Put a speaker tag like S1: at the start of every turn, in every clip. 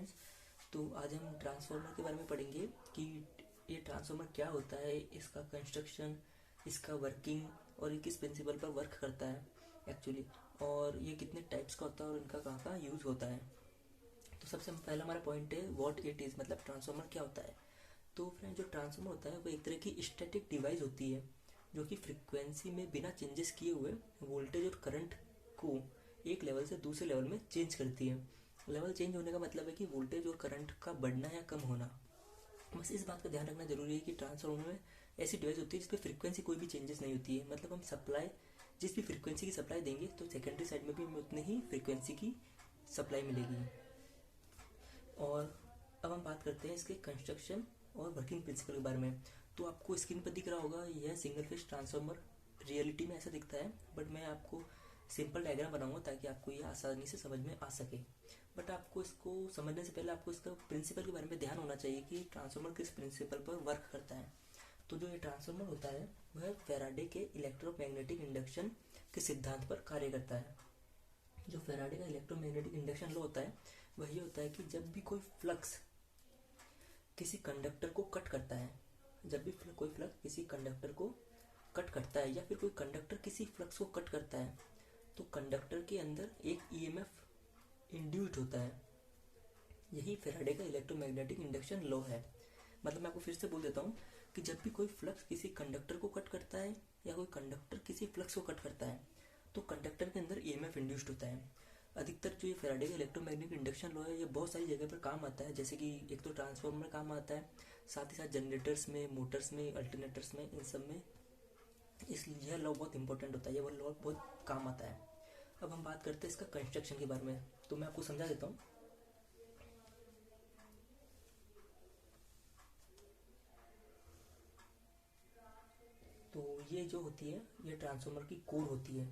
S1: Friends, तो आज हम ट्रांसफार्मर के बारे में पढ़ेंगे कि ये ट्रांसफार्मर क्या होता है, इसका कंस्ट्रक्शन, इसका वर्किंग और ये किस प्रिंसिपल पर वर्क करता है एक्चुअली, और ये कितने टाइप्स का होता है और इनका कहाँ कहाँ यूज़ होता है। तो सबसे पहला हमारा पॉइंट है व्हाट इट इज़, मतलब ट्रांसफार्मर क्या होता है। तो फ्रेंड, जो ट्रांसफार्मर होता है वो एक तरह की स्टैटिक डिवाइस होती है जो कि फ्रिक्वेंसी में बिना चेंजेस किए हुए वोल्टेज और करंट को एक लेवल से दूसरे लेवल में चेंज करती है। लेवल चेंज होने का मतलब है कि वोल्टेज और करंट का बढ़ना या कम होना। बस इस बात का ध्यान रखना जरूरी है कि ट्रांसफार्मर में ऐसी डिवाइस होती है जिसपे फ्रीक्वेंसी कोई भी चेंजेस नहीं होती है। मतलब हम सप्लाई जिस भी फ्रीक्वेंसी की सप्लाई देंगे तो सेकेंडरी साइड में भी हमें उतनी ही फ्रीक्वेंसी की सप्लाई मिलेगी। और अब हम बात करते हैं इसके कंस्ट्रक्शन और वर्किंग प्रिंसिपल के बारे में। तो आपको स्क्रीन पर दिख रहा होगा यह सिंगल फेज ट्रांसफार्मर रियलिटी में ऐसा दिखता है, बट मैं आपको सिंपल डायग्राम बनाऊंगा ताकि आपको ये आसानी से समझ में आ सके। बट आपको इसको समझने से पहले आपको इसका प्रिंसिपल के बारे में ध्यान होना चाहिए कि ट्रांसफार्मर किस प्रिंसिपल पर वर्क करता है। तो जो ये ट्रांसफार्मर होता है वह फैराडे के इलेक्ट्रोमैग्नेटिक इंडक्शन के सिद्धांत पर कार्य करता है। जो फैराडे का इलेक्ट्रोमैग्नेटिक इंडक्शन लॉ होता है वह ये होता है कि जब भी कोई फ्लक्स किसी कंडक्टर को कट करता है, जब भी कोई फ्लक्स किसी कंडक्टर को कट करता है या फिर कोई कंडक्टर किसी फ्लक्स को कट करता है, तो कंडक्टर के अंदर एक ईएमएफ इंड्यूस्ड होता है। यही फैराडे का इलेक्ट्रोमैग्नेटिक इंडक्शन लॉ है। मतलब मैं आपको फिर से बोल देता हूँ कि जब भी कोई फ्लक्स किसी कंडक्टर को कट करता है या कोई कंडक्टर किसी फ्लक्स को कट करता है, तो कंडक्टर के अंदर ईएमएफ इंड्यूस्ड होता है। अधिकतर जो ये फैराडे का इलेक्ट्रोमैग्नेटिक इंडक्शन लॉ है ये बहुत सारी जगह पर काम आता है, जैसे कि एक तो ट्रांसफार्मर में काम आता है, साथ ही साथ जनरेटर्स में, मोटर्स में, अल्टरनेटर्स में, इन सब में इसलिए यह लॉ बहुत इंपॉर्टेंट होता है, ये वो लॉ बहुत काम आता है। अब हम बात करते हैं इसका कंस्ट्रक्शन के बारे में, तो मैं आपको समझा देता हूँ। तो ये जो होती है ये ट्रांसफार्मर की कोर होती है,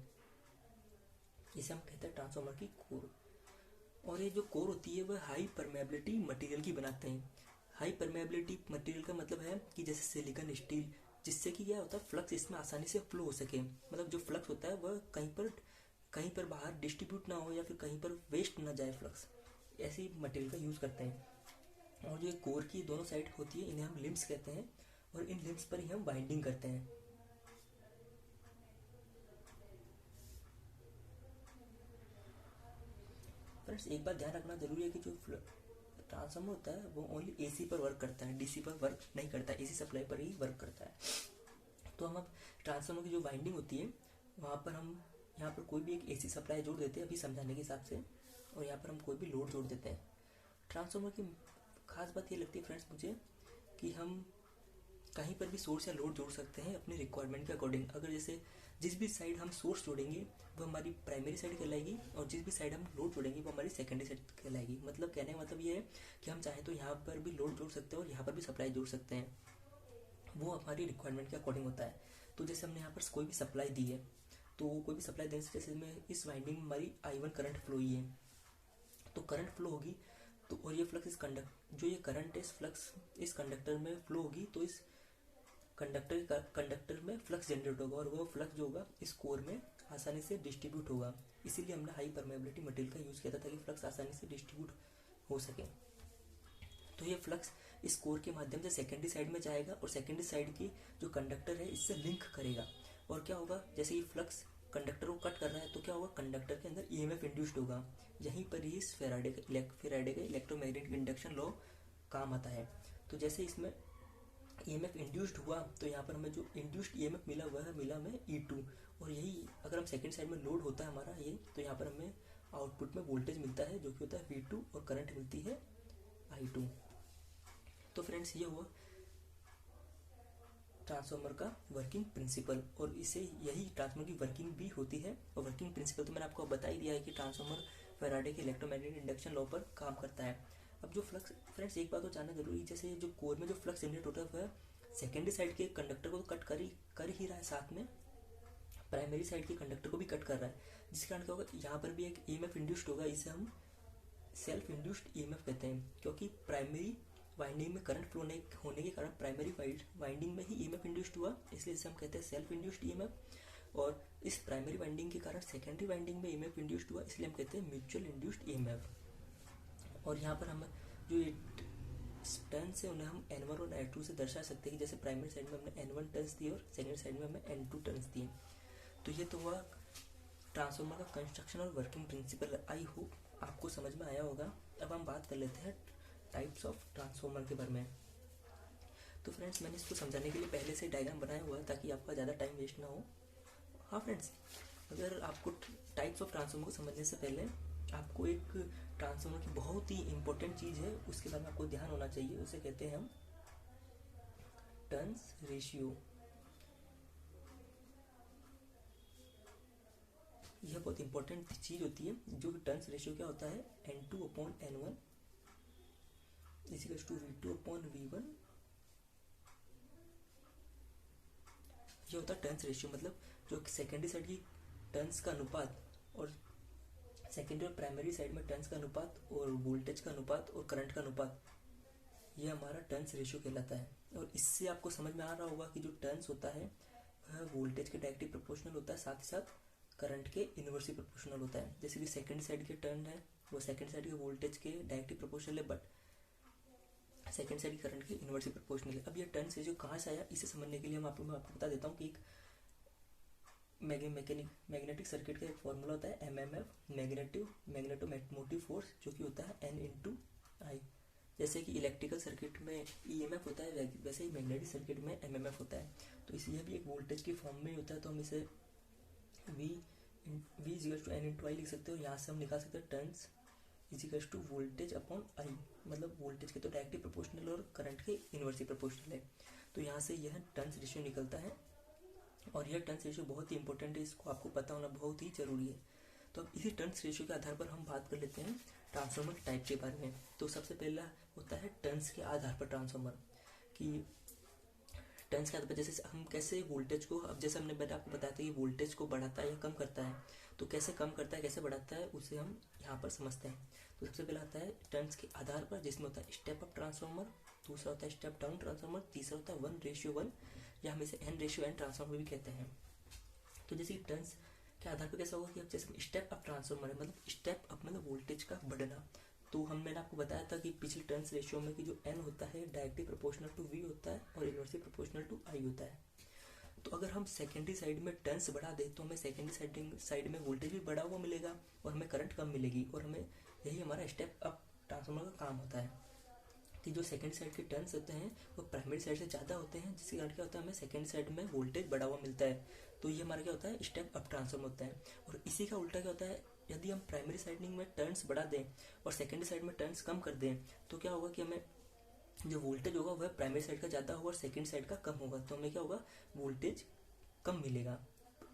S1: इसे हम कहते हैं ट्रांसफार्मर की कोर। और ये जो कोर होती है वह हाई परमेबिलिटी मटेरियल की बनाते हैं। हाई परमेबिलिटी मटेरियल का मतलब है कि जैसे सिलिकॉन, स्टील, जिससे कि क्या होता है फ्लक्स इसमें आसानी से फ्लो हो सके। मतलब जो फ्लक्स होता है वह कहीं पर बाहर डिस्ट्रीब्यूट ना हो या फिर कहीं पर वेस्ट ना जाए फ्लक्स, ऐसी मटेरियल का यूज़ करते हैं। और जो कोर की दोनों साइड होती है इन्हें हम लिम्स कहते हैं, और इन लिम्स पर ही हम बाइंडिंग करते हैं। फ्रेंड्स, एक बात ध्यान रखना जरूरी है कि जो ट्रांसफार्मर होता है वो ओनली एसी पर वर्क करता है, डीसी पर वर्क नहीं करता है, एसी सप्लाई पर ही वर्क करता है। तो हम अब ट्रांसफार्मर की जो वाइंडिंग होती है वहाँ पर हम यहाँ पर कोई भी एक एसी सप्लाई जोड़ देते हैं अभी समझाने के हिसाब से, और यहाँ पर हम कोई भी लोड जोड़ देते हैं। ट्रांसफार्मर की खास बात ये लगती है फ्रेंड्स मुझे कि हम कहीं पर भी सोर्स या लोड जोड़ सकते हैं अपनी रिक्वायरमेंट के अकॉर्डिंग। अगर जैसे जिस भी साइड हम सोर्स जोड़ेंगे वो हमारी प्राइमरी साइड कहलाएगी, और जिस भी साइड हम लोड जोड़ेंगे वो हमारी सेकेंडरी साइड कहलाएगी। मतलब कहने का मतलब ये है कि हम चाहें तो यहाँ पर भी लोड जोड़ सकते हैं और यहाँ पर भी सप्लाई जोड़ सकते हैं, वो हमारी रिक्वायरमेंट के अकॉर्डिंग होता है। तो जैसे हमने यहाँ पर कोई भी सप्लाई दी है, तो कोई भी सप्लाई देने से जैसे में इस वाइंडिंग में हमारी I1 करंट फ्लो ही है, तो करंट फ्लो होगी तो, और ये फ्लक्स इस जो ये करंट है इस फ्लक्स इस कंडक्टर में फ्लो होगी, तो इस कंडक्टर में फ्लक्स जनरेट होगा और वो फ्लक्स जो होगा इस कोर में आसानी से डिस्ट्रीब्यूट होगा। इसीलिए हमने हाई परमेबिलिटी मटेरियल का यूज़ किया था ताकि फ्लक्स आसानी से डिस्ट्रीब्यूट हो सके। तो ये फ्लक्स इस कोर के माध्यम से सेकेंडरी साइड में जाएगा और सेकेंडरी साइड की जो कंडक्टर है इससे लिंक करेगा। और क्या होगा, जैसे ये फ्लक्स कंडक्टर को कट कर रहा है तो क्या होगा, कंडक्टर के अंदर ईएमएफ इंड्यूस्ड होगा। यहीं पर ही इस फैराडे का इलेक्ट्रोमैग्नेटिक इंडक्शन लॉ काम आता है। तो जैसे इसमें ईएमएफ इंड्यूस्ड हुआ तो यहाँ पर हमें जो इंड्यूस्ड ईएमएफ मिला वह मिला हमें E2, और यही अगर हम सेकेंड साइड में लोड होता है हमारा ये, तो यहाँ पर हमें आउटपुट में वोल्टेज मिलता है जो कि होता है V2 और करंट मिलती है I2। तो फ्रेंड्स, ये हुआ ट्रांसफार्मर का वर्किंग प्रिंसिपल, और इससे यही ट्रांसफार्मर की वर्किंग भी होती है। और वर्किंग प्रिंसिपल तो मैंने आपको बता ही दिया है कि ट्रांसफार्मर फैराडे के इलेक्ट्रोमैग्नेटिक इंडक्शन लॉ पर काम करता है। अब जो फ्लक्स, फ्रेंड्स एक बात तो जानना जरूरी है, जैसे जो कोर में जो फ्लक्स जनरेट होता है वह सेकेंडरी साइड के कंडक्टर को तो कट कर ही रहा है, साथ में प्राइमरी साइड के कंडक्टर को भी कट कर रहा है, जिस कारण क्या होगा, यहाँ पर भी एक ईएमएफ इंड्यूस्ड होगा। इसे हम सेल्फ इंड्यूस्ड ईएमएफ कहते हैं, क्योंकि प्राइमरी वाइंडिंग में करंट फ्लो होने के कारण प्राइमरी वाइंडिंग में ही ईएमएफ इंड्यूस्ड हुआ, इसलिए इसे हम कहते हैं सेल्फ इंड्यूस्ड ईएमएफ। और इस प्राइमरी वाइंडिंग के कारण सेकेंडरी वाइंडिंग में ईएमएफ इंड्यूस्ड हुआ, इसलिए हम कहते हैं म्यूचुअल इंड्यूस्ड ईएमएफ। और यहाँ पर हम जो ये टर्न्स है उन्हें हम N1 और N2 से दर्शा सकते हैं कि जैसे प्राइमरी साइड में हमने N1 टर्न्स दिए और सेकेंडरी साइड में हमने N2 टर्न्स दिए। तो ये तो हुआ ट्रांसफार्मर का कंस्ट्रक्शन और वर्किंग प्रिंसिपल। आई होप आपको समझ में आया होगा। अब हम बात कर लेते हैं टाइप्स ऑफ ट्रांसफार्मर के बारे में। तो फ्रेंड्स, मैंने इसको समझाने के लिए पहले से डायग्राम बनाया हुआ है ताकि आपका ज़्यादा टाइम वेस्ट ना हो। हाँ फ्रेंड्स, अगर आपको टाइप्स ऑफ ट्रांसफार्मर को समझने से पहले आपको एक ट्रांसफार्मर की बहुत ही इंपॉर्टेंट चीज़ है उसके बारे में आपको ध्यान होना चाहिए। उसे कहते हैं हम टर्न्स रेशियो। यह बहुत इंपॉर्टेंट चीज़ होती है। जो टर्न्स रेशियो क्या होता है, N2/N1 इक्वल्स टू V2/V1। ये होता है टर्न्स रेशियो, मतलब जो सेकेंडरी साइड की टर्न्स का अनुपात और सेकेंडरी और प्राइमरी साइड में टर्न्स का अनुपात और वोल्टेज का अनुपात और करंट का अनुपात, ये हमारा टर्न्स रेशियो कहलाता है। और इससे आपको समझ में आ रहा होगा कि जो टर्न्स होता है वह वोल्टेज के डायरेक्टली प्रोपोर्शनल होता है, साथ ही साथ करंट के इनवर्सली प्रोपोर्शनल होता है। जैसे कि सेकेंड साइड के टर्न है वो सेकेंड साइड के वोल्टेज के डायरेक्टली प्रोपोर्शनल है, बट सेकेंड साइड की करंट के इनवर्सली प्रोपोर्शनल है। अब ये टर्न्स रेशियो कहाँ से आया, इसे समझने के लिए मैं आपको बता देता हूँ कि एक मैग्नेटिक सर्किट का एक फॉर्मूला होता है MMF, मैग्नेटोमोटिव फोर्स, जो कि होता है N×I। जैसे कि इलेक्ट्रिकल सर्किट में EMF होता है, वैसे ही मैग्नेटिक सर्किट में MMF होता है। तो इसलिए भी एक वोल्टेज की फॉर्म में होता है, तो हम इसे V = N×I लिख सकते हो। यहाँ से हम निकाल सकते हैं टर्न्स = वोल्टेज अपॉन I, मतलब वोल्टेज के तो डायरेक्टली प्रोपोर्शनल और करंट के इनवर्सली प्रोपोर्शनल है। तो यहाँ से यह टर्न्स रेशियो निकलता है और यह टर्न्स रेशियो बहुत ही इंपॉर्टेंट है, इसको आपको पता होना बहुत ही जरूरी है। तो अब इसी टर्न्स रेशियो के आधार पर हम बात कर लेते हैं ट्रांसफार्मर टाइप के बारे में। तो सबसे पहला होता है टर्न्स के आधार पर ट्रांसफार्मर, कि टर्न्स के आधार पर जैसे हम कैसे वोल्टेज को, अब जैसे मैंने आपको बताया था कि वोल्टेज को बढ़ाता है या कम करता है, तो कैसे कम करता है कैसे बढ़ाता है उसे हम यहाँ पर समझते हैं। तो सबसे पहला आता है टर्न्स के आधार पर, जिसमें होता है स्टेप अप ट्रांसफार्मर, दूसरा होता है स्टेप डाउन ट्रांसफार्मर, तीसरा होता है 1:1 या हम इसे N/N ट्रांसफार्मर भी कहते हैं। तो जैसे कि टर्न्स के आधार पर कैसा होगा कि अब जैसे स्टेप अप ट्रांसफार्मर है, मतलब स्टेप अप मतलब वोल्टेज का बढ़ना। तो मैंने आपको बताया था कि पिछले टर्न्स रेशियो में कि जो N होता है डायरेक्टली प्रोपोर्शनल टू V होता है और इनवर्सली प्रोपोर्शनल टू I होता है। तो अगर हम सेकेंडरी साइड में टर्न्स बढ़ा दें तो हमें सेकेंडरी साइड में वोल्टेज भी बढ़ा हुआ मिलेगा और हमें करंट कम मिलेगी, और हमें यही हमारा स्टेप अप ट्रांसफार्मर का काम होता है कि जो सेकंड साइड के टर्न्स होते हैं वो प्राइमरी साइड से ज़्यादा होते हैं, जिसके कारण क्या होता है हमें सेकंड साइड में वोल्टेज बढ़ा हुआ मिलता है। तो ये हमारा क्या होता है, स्टेप अप ट्रांसफार्मर होता है। और इसी का उल्टा क्या होता है, यदि हम प्राइमरी साइडिंग में टर्न्स बढ़ा दें और सेकेंडरी साइड में टर्न्स कम कर दें तो क्या होगा कि हमें जो वोल्टेज होगा वह प्राइमरी साइड का ज़्यादा होगा और सेकेंड साइड का कम होगा। तो हमें क्या होगा, वोल्टेज कम मिलेगा,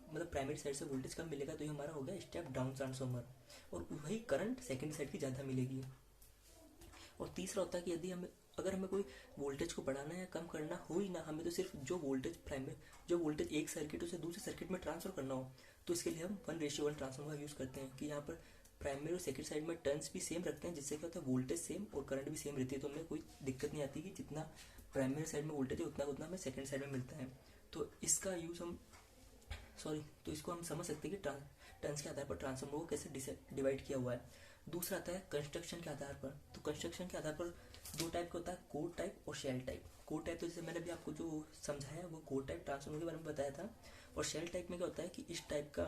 S1: मतलब प्राइमरी साइड से वोल्टेज कम मिलेगा। तो ये हमारा हो गया स्टेप डाउन ट्रांसफार्मर, और वही करंट सेकेंड साइड की ज़्यादा मिलेगी। और तीसरा होता है कि यदि अगर हमें कोई वोल्टेज को बढ़ाना या कम करना हो ही ना, हमें तो सिर्फ जो वोल्टेज एक सर्किट से दूसरे सर्किट में ट्रांसफर करना हो, तो इसके लिए हम 1:1 ट्रांसफार्मर का यूज़ करते हैं कि यहाँ पर प्राइमरी और सेकंड साइड में टर्न्स भी सेम रखते हैं, जिससे क्या होता है वोल्टेज सेम और करंट भी सेम रहती है। तो हमें कोई दिक्कत नहीं आती कि जितना प्राइमरी साइड में वोल्टेज है उतना हमें सेकंड साइड में मिलता है। तो इसका यूज़ तो इसको हम समझ सकते हैं कि टर्न्स के आधार पर ट्रांसफार्मर को कैसे डिवाइड किया हुआ है। दूसरा आता है कंस्ट्रक्शन के आधार पर। तो कंस्ट्रक्शन के आधार पर दो टाइप का होता है, कोर टाइप और शेल टाइप। कोर टाइप तो जैसे मैंने भी आपको जो समझाया वो कोर टाइप ट्रांसफार्मर के बारे में बताया था। और शेल टाइप में क्या होता है कि इस टाइप का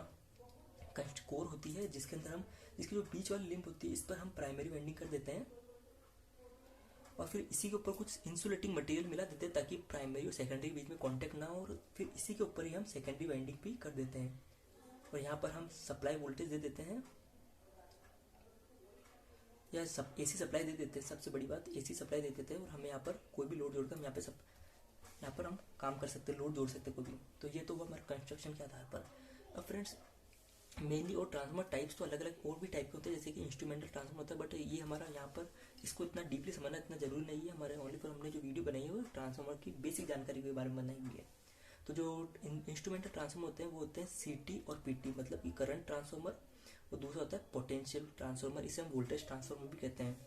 S1: कोर होती है जिसके अंदर हम इसकी जो बीच वाली लिंक होती है इस पर हम प्राइमरी वाइंडिंग कर देते हैं और फिर इसी के ऊपर कुछ इंसुलेटिंग मटेरियल मिला देते हैं ताकि प्राइमरी और सेकेंडरी के बीच में कांटेक्ट ना हो, और फिर इसी के ऊपर ही हम सेकेंडरी वाइंडिंग भी कर देते हैं। और यहाँ पर हम सप्लाई वोल्टेज दे देते हैं या AC सप्लाई दे देते हैं। सबसे बड़ी बात AC सप्लाई दे देते हैं और हमें यहाँ पर कोई भी लोड जोड़कर हम यहाँ पर हम काम कर सकते हैं, लोड जोड़ सकते हैं कोई भी। तो ये तो हुआ हमारे कंस्ट्रक्शन के आधार पर। अब फ्रेंड्स, मेनली और ट्रांसफार्मर टाइप्स तो अलग अलग और भी टाइप के होते हैं, जैसे कि इंस्ट्रूमेंटल ट्रांसफार्मर होता है, बट ये हमारा यहाँ पर इसको इतना डीपली समझना इतना जरूरी नहीं है। हमारे ओनली पर हमने जो वीडियो बनाई है वो ट्रांसफार्मर की बेसिक जानकारी के बारे में बनाई हुई है। तो जो इंस्ट्रूमेंटल ट्रांसफार्मर होते हैं वो होते हैं CT और PT, मतलब कि करंट ट्रांसफार्मर, और दूसरा होता है पोटेंशियल ट्रांसफार्मर, इसे हम वोल्टेज ट्रांसफार्मर भी कहते हैं।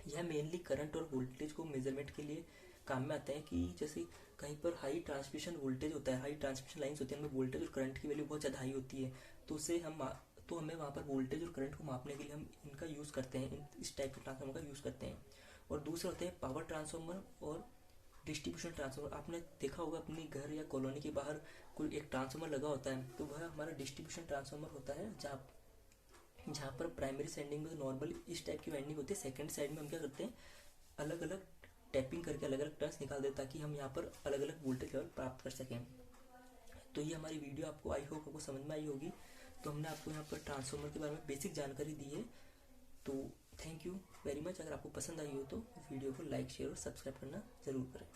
S1: यह मेनली करंट और वोल्टेज को मेजरमेंट के लिए काम में आते हैं कि जैसे कहीं पर हाई ट्रांसमिशन वोल्टेज होता है, हाई ट्रांसमिशन लाइन्स होती है, उनमें वोल्टेज और करंट की वैल्यू बहुत ज़्यादा हाई होती है, तो तो हमें वहाँ पर वोल्टेज और करंट को मापने के लिए हम इनका यूज़ करते हैं, इस टाइप के ट्रांसफार्मर का यूज़ करते हैं। और दूसरा होते हैं पावर ट्रांसफार्मर और डिस्ट्रीब्यूशन ट्रांसफार्मर। आपने देखा होगा अपने घर या कॉलोनी के बाहर कोई एक ट्रांसफार्मर लगा होता है, तो वह हमारा डिस्ट्रीब्यूशन ट्रांसफार्मर होता है, जहाँ पर प्राइमरी साइडिंग में नॉर्मल इस टाइप की वाइंडिंग होती है, सेकंड साइड में हम क्या करते हैं, अलग अलग टैपिंग करके अलग अलग टर्न्स निकाल दें ताकि हम यहाँ पर अलग अलग वोल्टेज लेवल प्राप्त कर सकें। तो ये हमारी वीडियो आपको आई होप आपको समझ में आई होगी। तो हमने आपको यहाँ पर ट्रांसफार्मर के बारे में बेसिक जानकारी दी है। तो थैंक यू वेरी मच। अगर आपको पसंद आई हो तो वीडियो को लाइक शेयर और सब्सक्राइब करना ज़रूर करें।